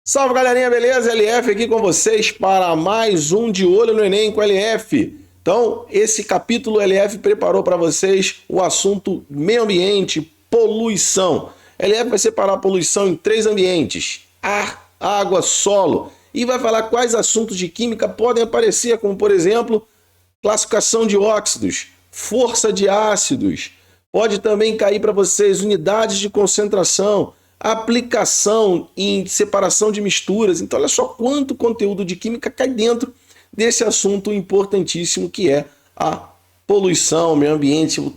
Salve galerinha, beleza? LF aqui com vocês para mais um De Olho no Enem com LF. Então, esse capítulo LF preparou para vocês o assunto meio ambiente, poluição. LF vai separar a poluição em três ambientes: ar, água, solo. E vai falar quais assuntos de química podem aparecer, como por exemplo, classificação de óxidos, força de ácidos. Pode também cair para vocês unidades de concentração, aplicação em separação de misturas. Então, olha só quanto conteúdo de química cai dentro desse assunto importantíssimo que é a poluição, o meio ambiente, o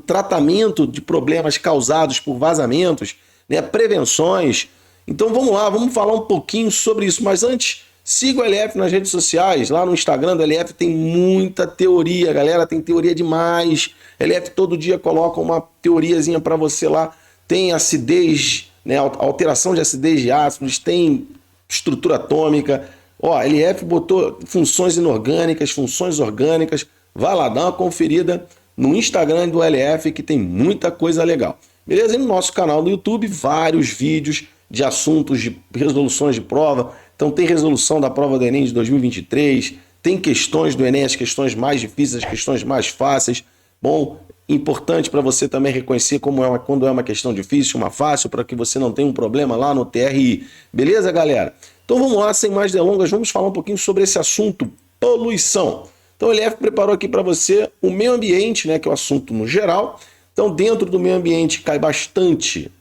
tratamento de problemas causados por vazamentos, né, prevenções. Então, vamos lá, vamos falar um pouquinho sobre isso. Mas antes, siga o LF nas redes sociais, lá no Instagram do LF tem muita teoria, galera, tem teoria demais. LF todo dia coloca uma teoriazinha para você lá. Tem acidez, né, alteração de acidez de ácidos, tem estrutura atômica. Ó, LF botou funções inorgânicas, funções orgânicas. Vai lá, dá uma conferida no Instagram do LF que tem muita coisa legal. Beleza? E no nosso canal do YouTube, vários vídeos de assuntos, de resoluções de prova. Então tem resolução da prova do Enem de 2023, tem questões do Enem, as questões mais difíceis, as questões mais fáceis. Bom, importante para você também reconhecer quando é uma questão difícil, uma fácil, para que você não tenha um problema lá no TRI. Beleza, galera? Então vamos lá, sem mais delongas, vamos falar um pouquinho sobre esse assunto, poluição. Então o LF preparou aqui para você o meio ambiente, né, que é o assunto no geral. Então dentro do meio ambiente cai bastante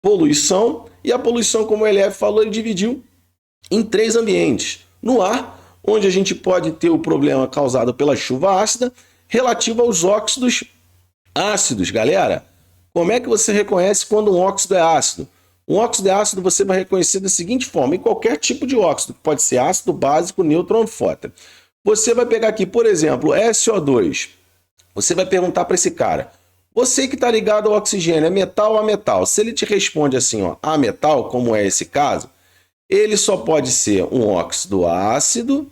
poluição, e a poluição, como o LF falou, ele dividiu em três ambientes. No ar, onde a gente pode ter o problema causado pela chuva ácida, relativo aos óxidos ácidos. Galera, como é que você reconhece quando um óxido é ácido? Um óxido é ácido você vai reconhecer da seguinte forma: em qualquer tipo de óxido, que pode ser ácido, básico, neutro ou anfóter. Você vai pegar aqui, por exemplo, SO2. Você vai perguntar para esse cara: você que está ligado ao oxigênio, é metal ou ametal? Se ele te responde assim, ó, ametal, como é esse caso, ele só pode ser um óxido ácido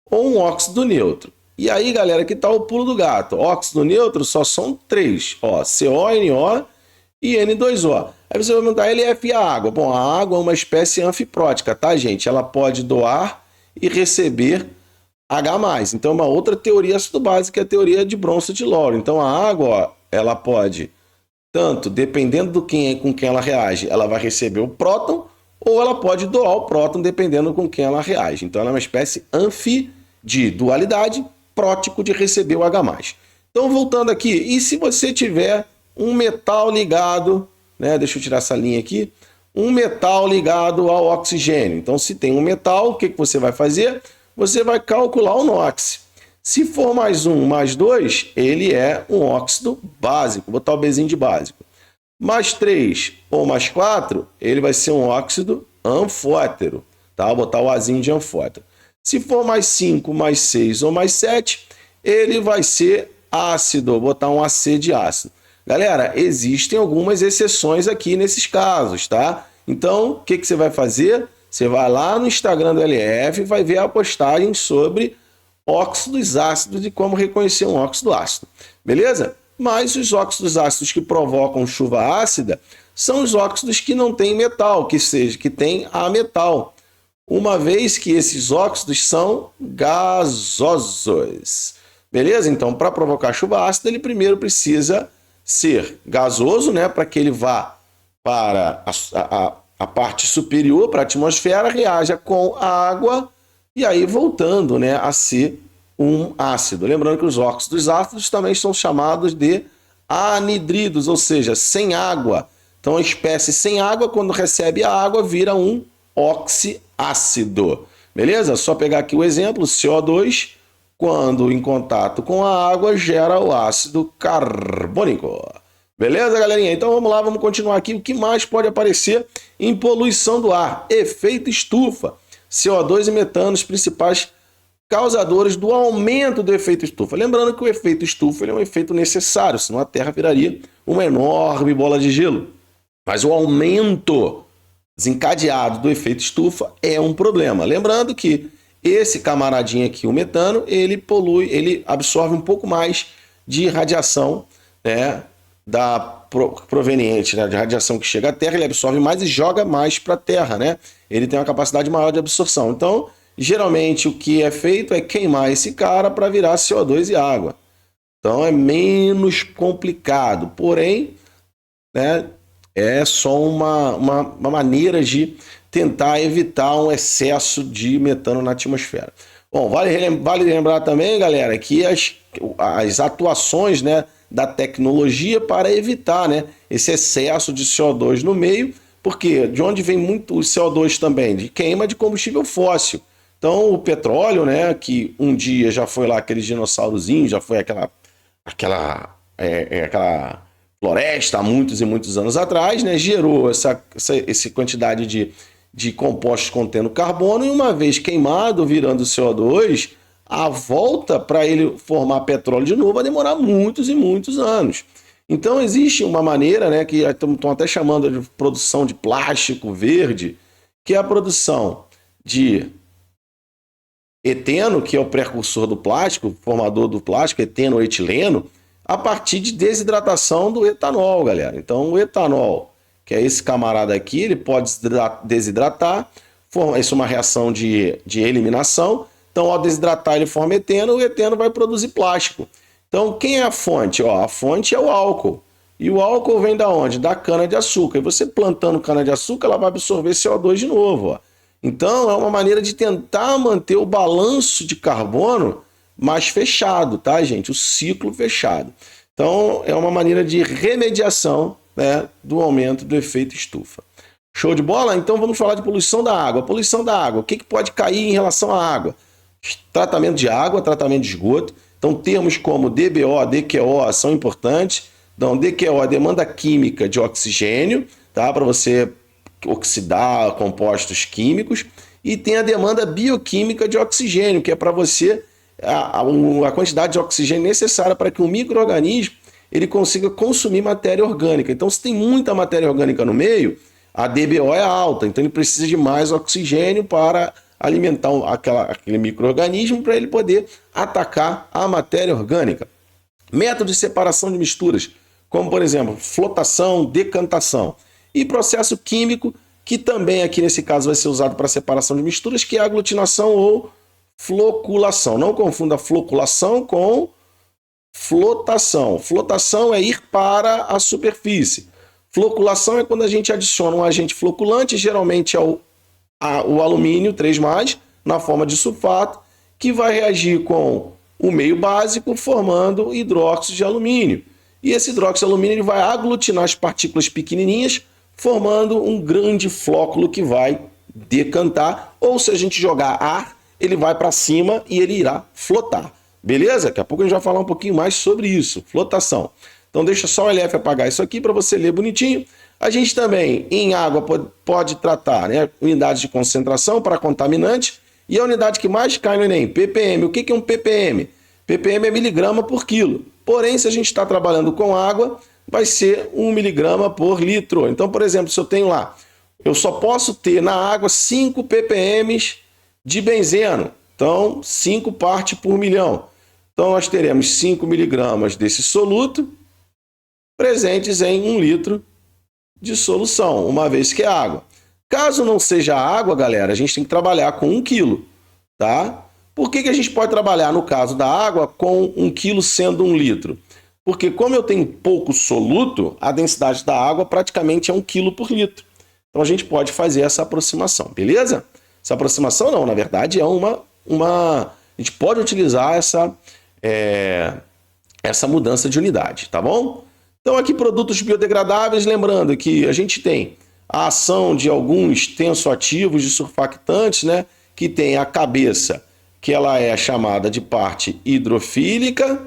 ou um óxido neutro. E aí, galera, que tá o pulo do gato. Óxido neutro só são três, ó, CO, NO e N2O. Aí você vai perguntar, LF e a água? Bom, a água é uma espécie anfiprótica, tá, gente? Ela pode doar e receber H+. Então, uma outra teoria ácido básica é a teoria de Bronsted-Lowry. Então, a água, ó, ela pode, tanto, dependendo com quem ela reage, ela vai receber o próton, ou ela pode doar o próton, dependendo com quem ela reage. Então, ela é uma espécie de dualidade, prótico de receber o H+. Então, voltando aqui, e se você tiver um metal ligado, né, deixa eu tirar essa linha aqui, um metal ligado ao oxigênio. Então, se tem um metal, o que você vai fazer? Você vai calcular o NOx. Se for mais um, mais dois, ele é um óxido básico, vou botar o Bzinho de básico. Mais 3 ou mais 4, ele vai ser um óxido anfótero, tá? Vou botar o Azinho de anfótero. Se for mais 5, mais 6 ou mais 7, ele vai ser ácido, vou botar um AC de ácido. Galera, existem algumas exceções aqui nesses casos, tá? Então, o que você vai fazer? Você vai lá no Instagram do LF e vai ver a postagem sobre óxidos ácidos e como reconhecer um óxido ácido, beleza? Mas os óxidos ácidos que provocam chuva ácida são os óxidos que não têm metal, que têm ametal, uma vez que esses óxidos são gasosos. Beleza? Então, para provocar chuva ácida, ele primeiro precisa ser gasoso, né, para que ele vá para a parte superior, para a atmosfera, reaja com a água e aí voltando, né, a ser um ácido. Lembrando que os óxidos ácidos também são chamados de anidridos, ou seja, sem água. Então, a espécie sem água, quando recebe a água, vira um oxiácido. Beleza? Só pegar aqui o exemplo, CO2, quando em contato com a água, gera o ácido carbônico. Beleza, galerinha? Então, vamos lá, vamos continuar aqui. O que mais pode aparecer em poluição do ar? Efeito estufa. CO2 e metano, os principais causadores do aumento do efeito estufa. Lembrando que o efeito estufa é um efeito necessário, senão a Terra viraria uma enorme bola de gelo. Mas o aumento desencadeado do efeito estufa é um problema. Lembrando que esse camaradinho aqui, o metano, ele polui, ele absorve um pouco mais de radiação, né, da proveniente, né, de radiação que chega à Terra, ele absorve mais e joga mais para a Terra, né? Ele tem uma capacidade maior de absorção. Então, geralmente o que é feito é queimar esse cara para virar CO2 e água. Então é menos complicado, porém, né, é só uma maneira de tentar evitar um excesso de metano na atmosfera. Bom, vale lembrar também, galera, que as atuações, né, da tecnologia para evitar, né, esse excesso de CO2 no meio, porque de onde vem muito o CO2 também? De queima de combustível fóssil. Então o petróleo, né, que um dia já foi lá aqueles dinossaurozinhos, já foi aquela floresta há muitos e muitos anos atrás, né, gerou essa quantidade de compostos contendo carbono, e uma vez queimado, virando CO2, a volta para ele formar petróleo de novo vai demorar muitos e muitos anos. Então existe uma maneira, né, que estão até chamando de produção de plástico verde, que é a produção de eteno, que é o precursor do plástico, formador do plástico, eteno ou etileno, a partir de desidratação do etanol, galera. Então o etanol, que é esse camarada aqui, ele pode desidratar, isso é uma reação de eliminação. Então, ao desidratar, ele forma eteno, o eteno vai produzir plástico. Então, quem é a fonte? A fonte é o álcool. E o álcool vem da onde? Da cana-de-açúcar. E você plantando cana-de-açúcar, ela vai absorver CO2 de novo. Então, é uma maneira de tentar manter o balanço de carbono mais fechado, tá, gente? O ciclo fechado. Então, é uma maneira de remediação, né, do aumento do efeito estufa. Show de bola? Então, vamos falar de poluição da água. Poluição da água. O que pode cair em relação à água? Tratamento de água, tratamento de esgoto. Então, termos como DBO, DQO são importantes. Então, DQO é demanda química de oxigênio, tá? Para você oxidar compostos químicos. E tem a demanda bioquímica de oxigênio, que é para você a quantidade de oxigênio necessária para que o micro-organismo ele consiga consumir matéria orgânica. Então, se tem muita matéria orgânica no meio, a DBO é alta. Então, ele precisa de mais oxigênio para alimentar aquele micro-organismo para ele poder atacar a matéria orgânica. Método de separação de misturas, como por exemplo, flotação, decantação. E processo químico, que também aqui nesse caso vai ser usado para separação de misturas, que é aglutinação ou floculação. Não confunda floculação com flotação. Flotação é ir para a superfície. Floculação é quando a gente adiciona um agente floculante, geralmente é o alumínio 3+, na forma de sulfato, que vai reagir com o meio básico, formando hidróxido de alumínio. E esse hidróxido de alumínio ele vai aglutinar as partículas pequenininhas, formando um grande flóculo que vai decantar, ou se a gente jogar ar, ele vai para cima e ele irá flotar. Beleza? Daqui a pouco a gente vai falar um pouquinho mais sobre isso, flotação. Então deixa só o LF apagar isso aqui para você ler bonitinho. A gente também, em água, pode tratar, né, unidades de concentração para contaminante. E a unidade que mais cai no Enem, ppm. O que é um ppm? ppm é miligrama por quilo. Porém, se a gente está trabalhando com água, vai ser 1 miligrama por litro. Então, por exemplo, se eu tenho lá, eu só posso ter na água 5 ppm de benzeno. Então, 5 partes por milhão. Então, nós teremos 5 miligramas desse soluto presentes em 1 litro de solução, uma vez que é água. Caso não seja água, galera, a gente tem que trabalhar com 1 quilo, tá? Por que a gente pode trabalhar, no caso da água, com 1 quilo sendo 1 litro? Porque como eu tenho pouco soluto, a densidade da água praticamente é 1 quilo por litro. Então a gente pode fazer essa aproximação, beleza? Essa aproximação não, na verdade é a gente pode utilizar essa mudança de unidade, tá bom? Então aqui produtos biodegradáveis, lembrando que a gente tem a ação de alguns tensoativos de surfactantes, né? Que tem a cabeça, que ela é chamada de parte hidrofílica,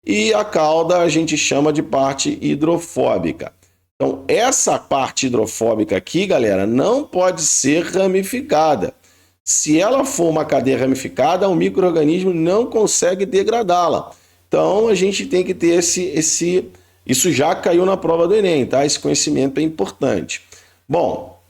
e a cauda a gente chama de parte hidrofóbica. Então essa parte hidrofóbica aqui, galera, não pode ser ramificada. Se ela for uma cadeia ramificada, o micro-organismo não consegue degradá-la. Então a gente tem que ter isso já caiu na prova do Enem, tá? Esse conhecimento é importante. Bom,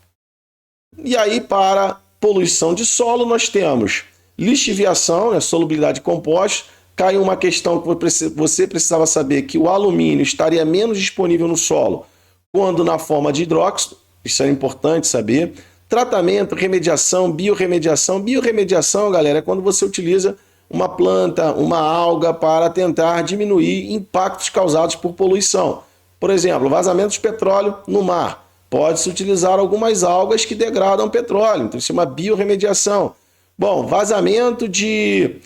e aí para poluição de solo nós temos lixiviação, né? Solubilidade de compostos. caiu uma questão que você precisava saber, que o alumínio estaria menos disponível no solo quando na forma de hidróxido, isso é importante saber. Tratamento, remediação, biorremediação. Biorremediação, galera, é quando você utiliza uma planta, uma alga para tentar diminuir impactos causados por poluição. Por exemplo, vazamento de petróleo no mar. Pode-se utilizar algumas algas que degradam petróleo, então isso é uma biorremediação. Bom, vazamento de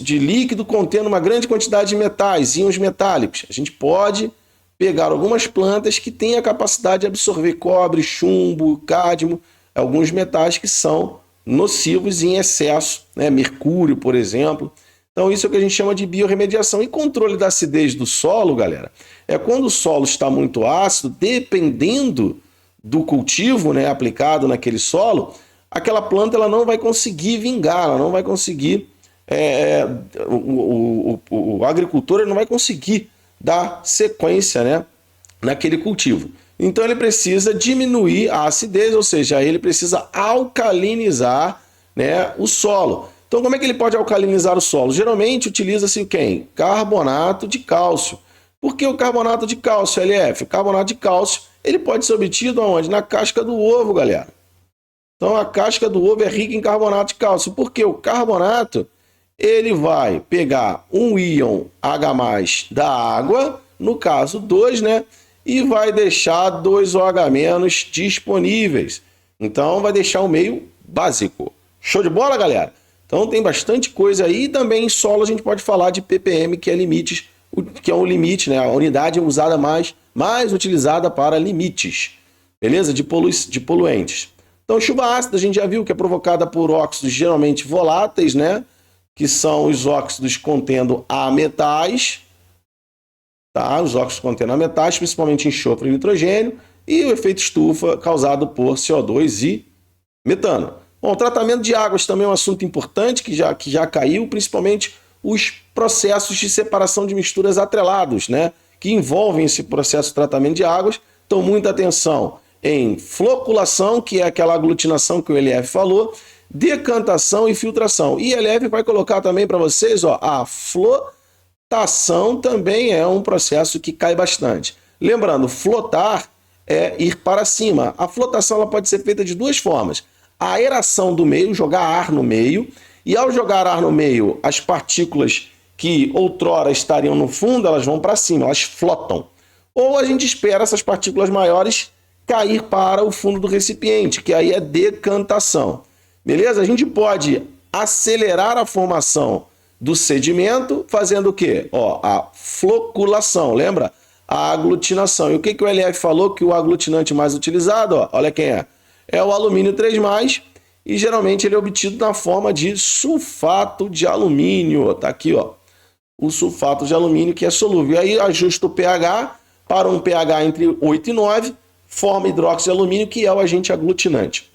líquido contendo uma grande quantidade de metais, íons metálicos. A gente pode pegar algumas plantas que têm a capacidade de absorver cobre, chumbo, cádmio, alguns metais que são nocivos em excesso, né? Mercúrio, por exemplo. Então isso é o que a gente chama de biorremediação. E controle da acidez do solo, galera, é quando o solo está muito ácido, dependendo do cultivo, né, aplicado naquele solo, aquela planta ela não vai conseguir vingar, ela não vai conseguir, o agricultor ele não vai conseguir dar sequência, né, naquele cultivo. Então ele precisa diminuir a acidez, ou seja, ele precisa alcalinizar, né, o solo. Então como é que ele pode alcalinizar o solo? Geralmente utiliza-se quem? Carbonato de cálcio. Por que o carbonato de cálcio, LF? O carbonato de cálcio ele pode ser obtido aonde? Na casca do ovo, galera. Então a casca do ovo é rica em carbonato de cálcio. Porque o carbonato ele vai pegar um íon H+ da água, no caso 2, né? E vai deixar 2 OH- disponíveis. Então vai deixar o meio básico. Show de bola, galera? Então tem bastante coisa aí. E também em solo a gente pode falar de ppm, que é limites, que é um limite, né? A unidade usada mais utilizada para limites, beleza? De poluentes. Então chuva ácida a gente já viu que é provocada por óxidos geralmente voláteis, né? Que são os óxidos contendo ametais, tá? Os óxidos contendo ametais, principalmente enxofre e nitrogênio, e o efeito estufa causado por CO2 e metano. Bom, o tratamento de águas também é um assunto importante que já caiu, principalmente os processos de separação de misturas atrelados, né? Que envolvem esse processo de tratamento de águas. Então, muita atenção em floculação, que é aquela aglutinação que o LF falou, decantação e filtração. E LF vai colocar também para vocês, ó, a flotação também é um processo que cai bastante. Lembrando, flotar é ir para cima. A flotação ela pode ser feita de duas formas. A aeração do meio, jogar ar no meio, e ao jogar ar no meio, as partículas que outrora estariam no fundo, elas vão para cima, elas flotam. Ou a gente espera essas partículas maiores cair para o fundo do recipiente, que aí é decantação. Beleza? A gente pode acelerar a formação do sedimento fazendo o quê? Ó, a floculação, lembra? A aglutinação. E o que o LF falou que o aglutinante mais utilizado, ó, olha quem é. É o alumínio 3+, e geralmente ele é obtido na forma de sulfato de alumínio. Tá aqui, ó. O sulfato de alumínio que é solúvel. E aí ajusta o pH para um pH entre 8 e 9, forma hidróxido de alumínio, que é o agente aglutinante.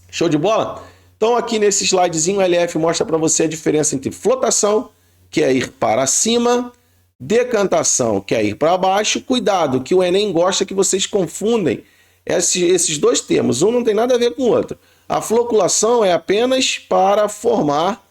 Show de bola? Então aqui nesse slidezinho o LF mostra para você a diferença entre flotação, que é ir para cima, decantação, que é ir para baixo. Cuidado, que o Enem gosta que vocês confundem esses dois termos. Um não tem nada a ver com o outro. A floculação é apenas para formar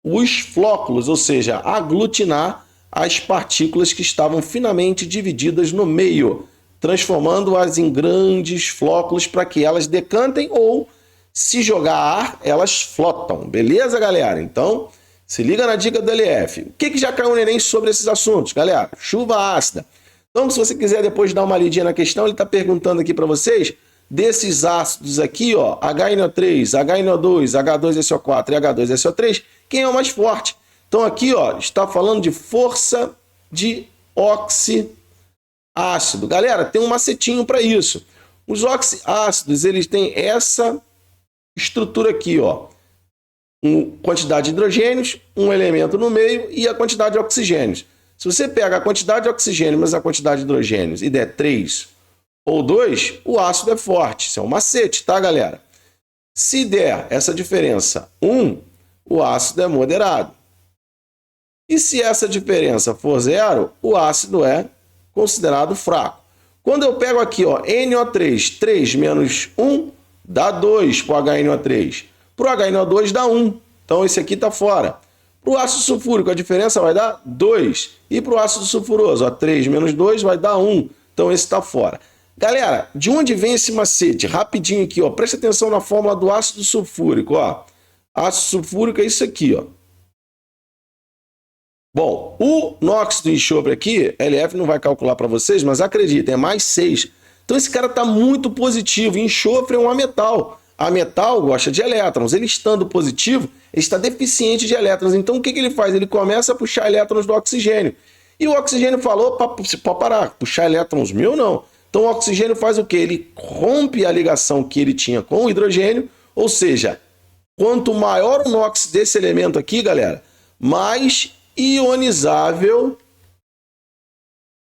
os flóculos, ou seja, aglutinar as partículas que estavam finamente divididas no meio, transformando-as em grandes flóculos para que elas decantem ou, se jogar ar, elas flotam. Beleza, galera? Então, se liga na dica do LF. O que já caiu no Enem sobre esses assuntos, galera? Chuva ácida. Então, se você quiser depois dar uma lidinha na questão, ele está perguntando aqui para vocês, desses ácidos aqui, ó, HNO3, HNO2, H2SO4 e H2SO3, quem é o mais forte? Então aqui, ó, está falando de força de oxiácido. Galera, tem um macetinho para isso. Os oxiácidos, eles têm essa estrutura aqui, ó. Quantidade de hidrogênios, um elemento no meio e a quantidade de oxigênios. Se você pega a quantidade de oxigênio mais a quantidade de hidrogênios e der 3 ou 2, o ácido é forte. Isso é um macete, tá, galera? Se der essa diferença 1, o ácido é moderado. E se essa diferença for 0, o ácido é considerado fraco. Quando eu pego aqui, ó, NO3, 3 menos 1, dá 2 para o HNO3. Para o HNO2 dá 1. Então esse aqui está fora. Para o ácido sulfúrico, a diferença vai dar 2. E para o ácido sulfuroso, 3 menos 2 vai dar 1. Então, esse está fora. Galera, de onde vem esse macete? Rapidinho aqui, ó. Presta atenção na fórmula do ácido sulfúrico, ó. Ácido sulfúrico é isso aqui, ó. Bom, o NOx do enxofre aqui, LF não vai calcular para vocês, mas acreditem, é mais 6. Então, esse cara está muito positivo. Enxofre é um ametal. A metal gosta de elétrons. Ele estando positivo, ele está deficiente de elétrons. Então, o que ele faz? Ele começa a puxar elétrons do oxigênio. E o oxigênio falou, pode parar, puxar elétrons meu não. Então, o oxigênio faz o quê? Ele rompe a ligação que ele tinha com o hidrogênio, ou seja, quanto maior o NOx desse elemento aqui, galera, mais ionizável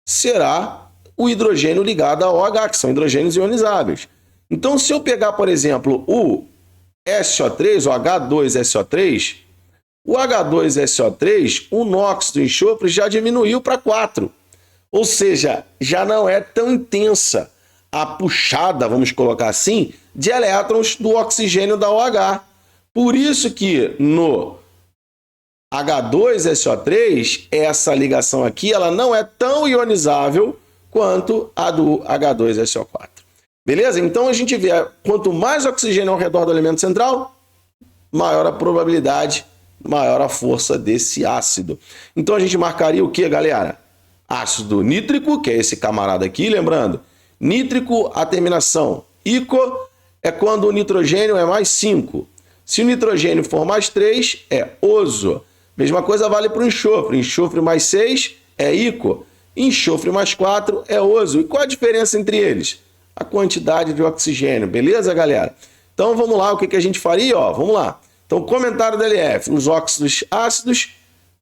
será o hidrogênio ligado ao OH, que são hidrogênios ionizáveis. Então, se eu pegar, por exemplo, o SO3, o H2SO3, o H2SO3, o NOx do enxofre já diminuiu para 4. Ou seja, já não é tão intensa a puxada, vamos colocar assim, de elétrons do oxigênio da OH. Por isso que no H2SO3, essa ligação aqui ela não é tão ionizável quanto a do H2SO4. Beleza? Então a gente vê, quanto mais oxigênio ao redor do elemento central, maior a probabilidade, maior a força desse ácido. Então a gente marcaria o que, galera? Ácido nítrico, que é esse camarada aqui, lembrando, nítrico, a terminação ico, é quando o nitrogênio é mais 5. Se o nitrogênio for mais 3, é oso. Mesma coisa vale para o enxofre. Enxofre mais 6 é ico. Enxofre mais 4 é oso. E qual a diferença entre eles? A quantidade de oxigênio. Beleza, galera? Então, vamos lá. O que a gente faria? Ó, vamos lá. Então, comentário da LF. Os óxidos ácidos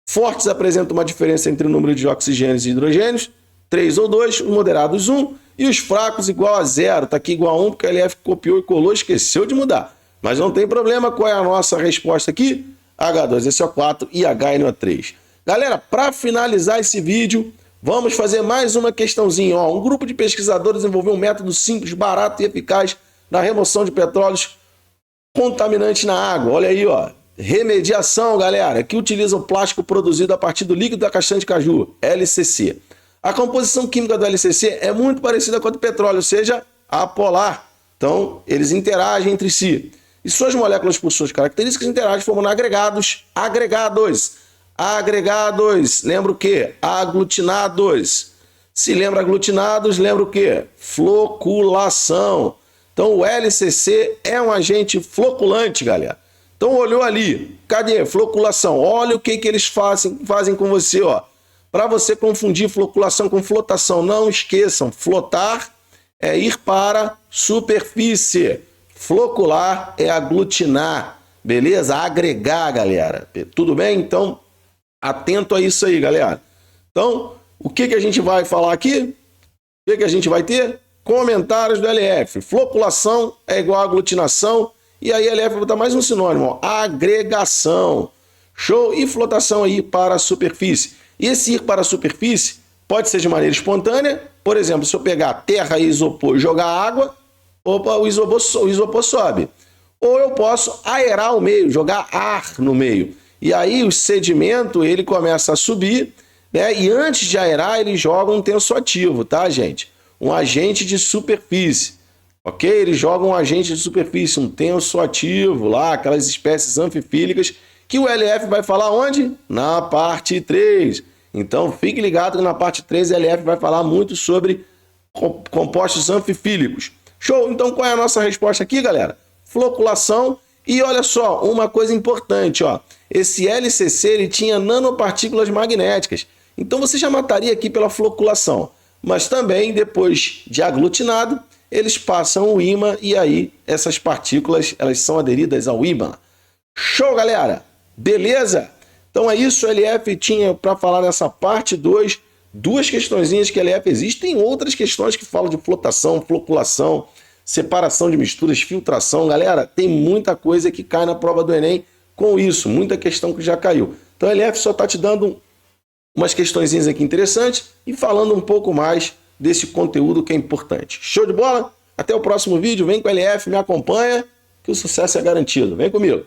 fortes apresentam uma diferença entre o número de oxigênios e hidrogênios, 3 ou 2, os moderados 1, e os fracos igual a 0. Está aqui igual a 1, porque a LF copiou e colou, esqueceu de mudar. Mas não tem problema. Qual é a nossa resposta aqui? H2SO4 e HNO3. Galera, para finalizar esse vídeo, vamos fazer mais uma questãozinha. Ó, um grupo de pesquisadores desenvolveu um método simples, barato e eficaz na remoção de petróleos contaminantes na água. Olha aí, ó. Remediação, galera, que utiliza o plástico produzido a partir do líquido da castanha de caju, LCC. A composição química do LCC é muito parecida com a do petróleo, ou seja, apolar. Então, eles interagem entre si. E suas moléculas, por suas características, interagem formando agregados. Agregados. Lembra o quê? Aglutinados. Se lembra aglutinados, lembra o quê? Floculação. Então, o LCC é um agente floculante, galera. Então, olhou ali. Cadê? Floculação. Olha o que eles fazem com você, ó. Para você confundir floculação com flotação. Não esqueçam, flotar é ir para superfície. Flocular é aglutinar, beleza? Agregar, galera. Tudo bem? Então, atento a isso aí, galera. Então, o que a gente vai falar aqui? O que a gente vai ter? Comentários do LF. Floculação é igual a aglutinação. E aí, LF vai botar mais um sinônimo, ó, agregação. Show? E flotação aí para a superfície. E esse ir para a superfície pode ser de maneira espontânea. Por exemplo, se eu pegar terra e isopor e jogar água, opa, o isopor sobe. Ou eu posso aerar o meio, jogar ar no meio. E aí o sedimento ele começa a subir, né? E antes de aerar, ele joga um tensoativo, tá, gente? Um agente de superfície. Ok? Eles jogam um agente de superfície, um tensoativo lá, aquelas espécies anfifílicas, que o LF vai falar onde? Na parte 3. Então, fique ligado que na parte 3 o LF vai falar muito sobre compostos anfifílicos. Show? Então, qual é a nossa resposta aqui, galera? Floculação. E olha só, uma coisa importante, ó. Esse LCC, ele tinha nanopartículas magnéticas. Então, você já mataria aqui pela floculação. Mas também, depois de aglutinado, eles passam o ímã e aí essas partículas, elas são aderidas ao ímã. Show, galera? Beleza? Então é isso, LF tinha para falar nessa parte 2, duas questõezinhas que LF existem, outras questões que falam de flotação, floculação, separação de misturas, filtração. Galera, tem muita coisa que cai na prova do Enem com isso, muita questão que já caiu. Então LF só está te dando umas questõezinhas aqui interessantes e falando um pouco mais desse conteúdo que é importante. Show de bola? Até o próximo vídeo, vem com o LF, me acompanha, que o sucesso é garantido. Vem comigo!